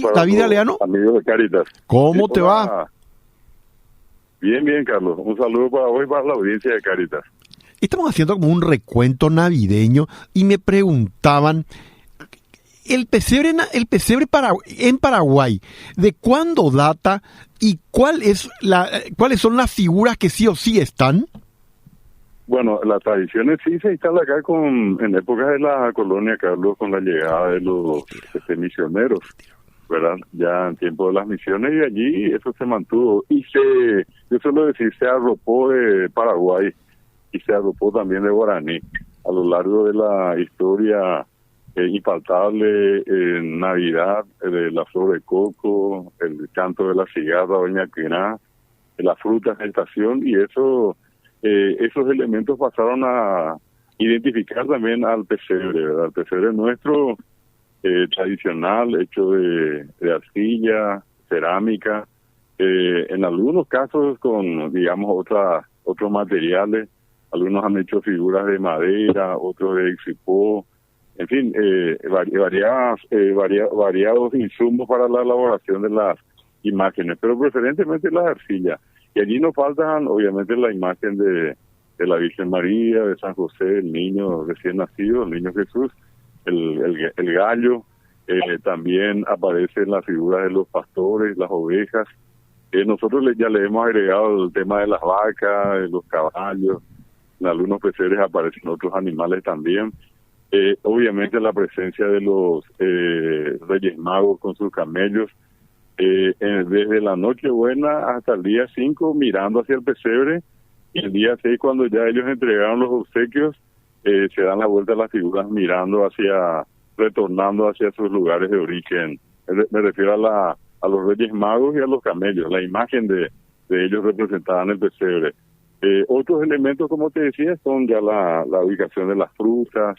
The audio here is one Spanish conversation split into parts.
para David los Galeano. amigos de Cáritas. ¿Cómo Sí, te hola. va? Bien, bien, Carlos. Un saludo para vos y para la audiencia de Cáritas. Estamos haciendo como un recuento navideño y me preguntaban, el pesebre en Paraguay, ¿de cuándo data y cuáles son las figuras que sí o sí están? Bueno, las tradiciones sí se instala acá en épocas de la colonia, Carlos, con la llegada de los misioneros, ¿verdad? Ya en tiempo de las misiones, y allí eso se mantuvo. Yo suelo decir, se arropó de Paraguay y se arropó también de guaraní a lo largo de la historia. Infaltable en Navidad, de la flor de coco, el canto de la cigarra, doña Quiná, la fruta de estación, y esos elementos pasaron a identificar también al pesebre, ¿verdad? El pesebre nuestro, tradicional, hecho de arcilla, cerámica, en algunos casos con, digamos, otros materiales. Algunos han hecho figuras de madera, otros de exipó, en fin, variados insumos para la elaboración de las imágenes, pero preferentemente las arcillas. Y allí nos faltan, obviamente, la imagen de la Virgen María, de San José, el niño recién nacido, el niño Jesús, el gallo. También aparecen las figuras de los pastores, las ovejas. Nosotros ya le hemos agregado el tema de las vacas, de los caballos. En algunos pesebres aparecen otros animales también. Obviamente la presencia de los Reyes Magos con sus camellos, desde la Nochebuena hasta el día 5 mirando hacia el pesebre, y el día 6 cuando ya ellos entregaron los obsequios, se dan la vuelta a las figuras retornando hacia sus lugares de origen. Me refiero a los Reyes Magos y a los camellos, la imagen de ellos representada en el pesebre. Otros elementos, como te decía, son ya la ubicación de las frutas,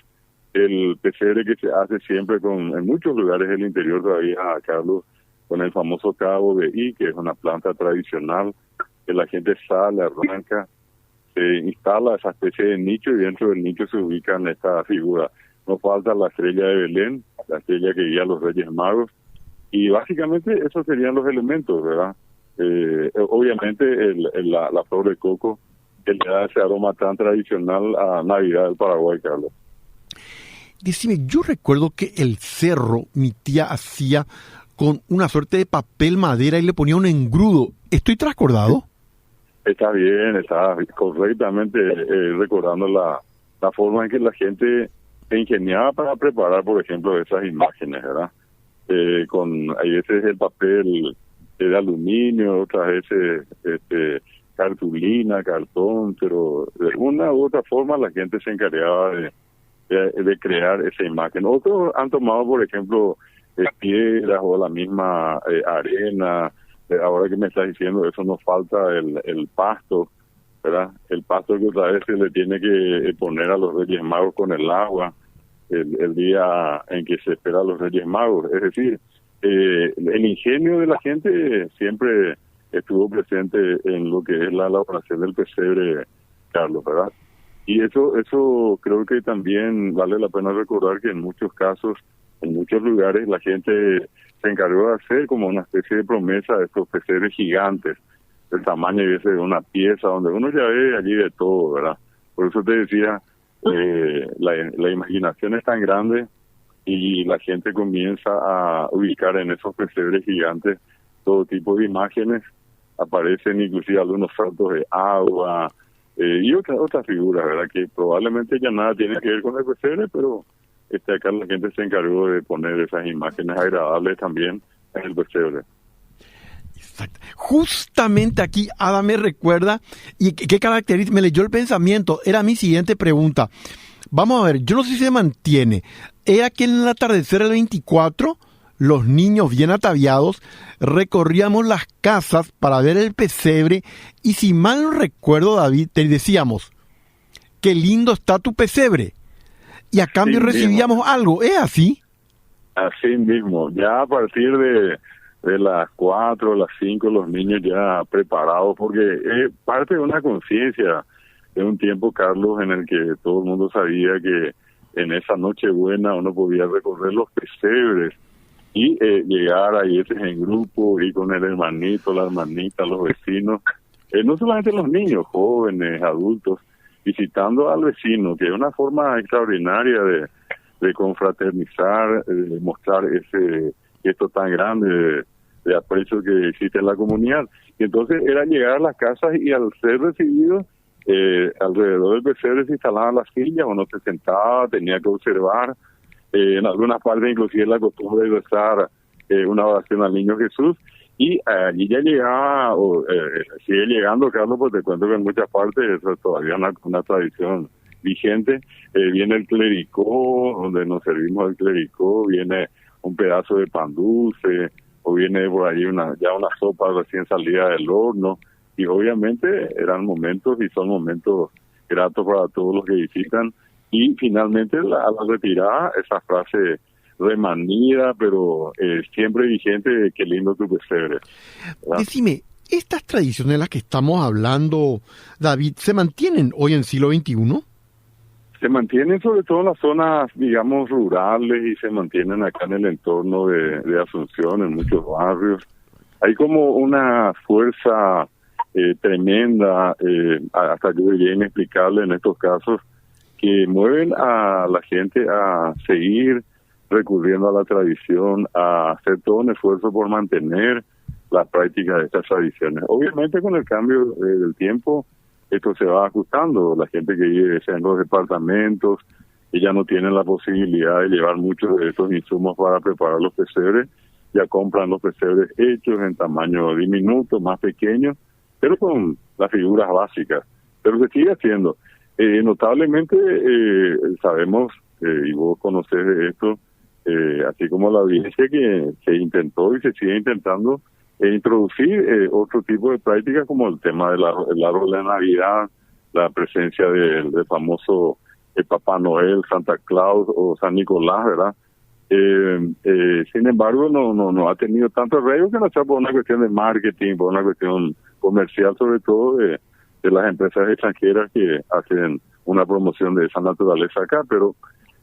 el pesebre que se hace siempre en muchos lugares del interior todavía, Carlos, con el famoso cabo de I, que es una planta tradicional, que la gente sale, arranca, se instala esa especie de nicho, y dentro del nicho se ubica en esta figura. No falta la estrella de Belén, la estrella que guía a los Reyes Magos, y básicamente esos serían los elementos, ¿verdad? Obviamente la flor de coco, que le da ese aroma tan tradicional a Navidad del Paraguay, Carlos. Decime, yo recuerdo que el cerro mi tía hacía con una suerte de papel madera y le ponía un engrudo. ¿Estoy trascordado? Está bien, está correctamente recordando la forma en que la gente se ingeniaba para preparar, por ejemplo, esas imágenes, ¿verdad? Hay veces el papel de aluminio, otras veces cartulina, cartón, pero de una u otra forma la gente se encargaba de crear esa imagen. Otros han tomado, por ejemplo, piedras o la misma arena. Ahora que me estás diciendo eso, nos falta el pasto, ¿verdad? El pasto que otra vez se le tiene que poner a los Reyes Magos con el agua el día en que se espera a los Reyes Magos. Es decir, el ingenio de la gente siempre estuvo presente en lo que es la elaboración del pesebre, Carlos, ¿verdad? Y eso creo que también vale la pena recordar que en muchos casos, en muchos lugares, la gente se encargó de hacer como una especie de promesa de estos pesebres gigantes, del tamaño de una pieza, donde uno ya ve allí de todo, ¿verdad? Por eso te decía, la imaginación es tan grande y la gente comienza a ubicar en esos pesebres gigantes todo tipo de imágenes. Aparecen inclusive algunos saltos de agua, y otras figuras, ¿verdad? Que probablemente ya nada tiene que ver con el pesebre, pero acá la gente se encargó de poner esas imágenes agradables también en el pesebre. Exacto. Justamente aquí Ada me recuerda, y qué característica, me leyó el pensamiento, era mi siguiente pregunta. Vamos a ver, yo no sé si se mantiene. Era que en el atardecer del 24, los niños bien ataviados recorríamos las casas para ver el pesebre, y si mal no recuerdo, David, te decíamos, qué lindo está tu pesebre, y a cambio Sí, recibíamos mismo. algo. ¿Es así? Así mismo, ya a partir de las 4, las 5, los niños ya preparados, porque es parte de una conciencia de un tiempo, Carlos, en el que todo el mundo sabía que en esa Nochebuena uno podía recorrer los pesebres y llegar a irse en grupo, ir con el hermanito, la hermanita, los vecinos, no solamente los niños, jóvenes, adultos, visitando al vecino, que es una forma extraordinaria de confraternizar, de mostrar ese gesto tan grande de aprecio que existe en la comunidad. Y entonces era llegar a las casas y al ser recibido, alrededor del pesebre se instalaban las sillas, uno se sentaba, tenía que observar, en algunas partes inclusive la costumbre de rezar una oración al Niño Jesús, y allí ya llegaba, sigue llegando, Carlos, pues te cuento que en muchas partes eso es todavía una tradición vigente. Viene el clericó, donde nos servimos el clericó, viene un pedazo de pan dulce, o viene por ahí una sopa recién salida del horno, y obviamente eran momentos y son momentos gratos para todos los que visitan. Y finalmente a la retirada, esa frase remanida, pero siempre vigente, qué lindo tu pesebre, ¿verdad? Decime, ¿estas tradiciones de las que estamos hablando, David, se mantienen hoy en siglo XXI? Se mantienen sobre todo en las zonas, digamos, rurales, y se mantienen acá en el entorno de Asunción, en muchos barrios. Hay como una fuerza tremenda, hasta yo diría inexplicable en estos casos, que mueven a la gente a seguir recurriendo a la tradición, a hacer todo un esfuerzo por mantener la práctica de estas tradiciones. Obviamente con el cambio del tiempo, esto se va ajustando. La gente que vive en los departamentos, que ya no tienen la posibilidad de llevar muchos de estos insumos para preparar los pesebres, ya compran los pesebres hechos en tamaño diminuto, más pequeños, pero con las figuras básicas. Pero se sigue haciendo. Notablemente sabemos, y vos conocés de esto, así como la audiencia, que se intentó y se sigue intentando introducir otro tipo de prácticas, como el tema del árbol de Navidad, la presencia del famoso Papá Noel, Santa Claus o San Nicolás, ¿verdad? Sin embargo, no ha tenido tanto arraigo, que no sea por una cuestión de marketing, por una cuestión comercial, sobre todo de las empresas extranjeras que hacen una promoción de esa naturaleza acá. Pero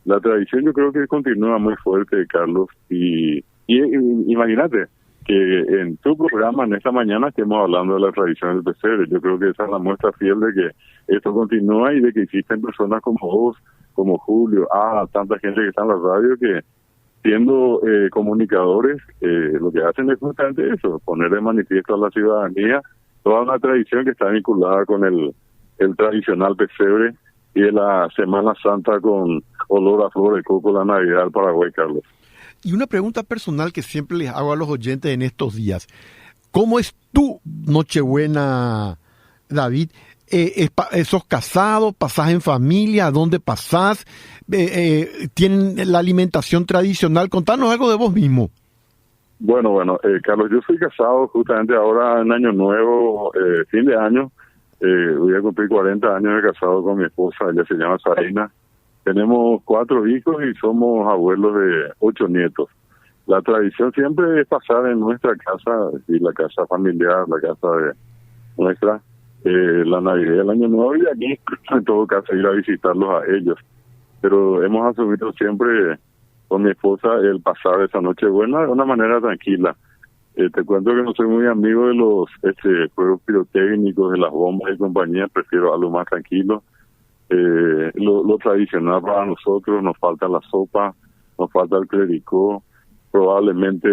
la tradición yo creo que continúa muy fuerte, Carlos, y imagínate que en tu programa en esta mañana estemos hablando de la tradición del pesebre. Yo creo que esa es la muestra fiel de que esto continúa y de que existen personas como vos, como Julio, tanta gente que está en la radio, que siendo comunicadores, lo que hacen es justamente eso, poner de manifiesto a la ciudadanía toda una tradición que está vinculada con el tradicional pesebre y de la Semana Santa con olor a flor de coco, la Navidad del Paraguay, Carlos. Y una pregunta personal que siempre les hago a los oyentes en estos días. ¿Cómo es tu Nochebuena, David? ¿Sos casado? ¿Pasás en familia? ¿A dónde pasás? ¿Tienen la alimentación tradicional? Contanos algo de vos mismo. Bueno, Carlos, yo soy casado justamente ahora en Año Nuevo, fin de año. Voy a cumplir 40 años de casado con mi esposa, ella se llama Sarina. Tenemos 4 hijos y somos abuelos de 8 nietos. La tradición siempre es pasar en nuestra casa, y la casa familiar, la casa de nuestra, la Navidad y el Año Nuevo, y aquí en todo caso ir a visitarlos a ellos. Pero hemos asumido siempre con mi esposa el pasar esa Nochebuena de una manera tranquila. Te cuento que no soy muy amigo de los juegos pirotécnicos, de las bombas y compañía, prefiero algo más tranquilo. Lo tradicional para nosotros, nos falta la sopa, nos falta el clericó, probablemente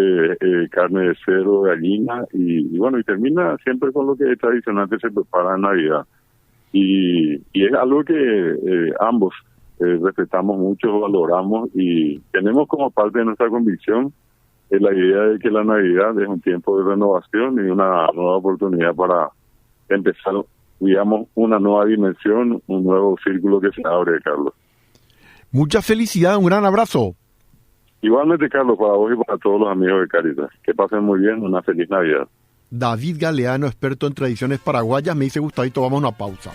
carne de cerdo, gallina, y termina siempre con lo que tradicionalmente se prepara en Navidad. Y es algo que ambos respetamos mucho, valoramos, y tenemos como parte de nuestra convicción la idea de que la Navidad es un tiempo de renovación y una nueva oportunidad para empezar, digamos, una nueva dimensión, un nuevo círculo que se abre, Carlos. Mucha felicidad, un gran abrazo. Igualmente, Carlos, para vos y para todos los amigos de Cáritas. Que pasen muy bien, una feliz Navidad. David Galeano, experto en tradiciones paraguayas, me dice Gustavito, vamos a una pausa.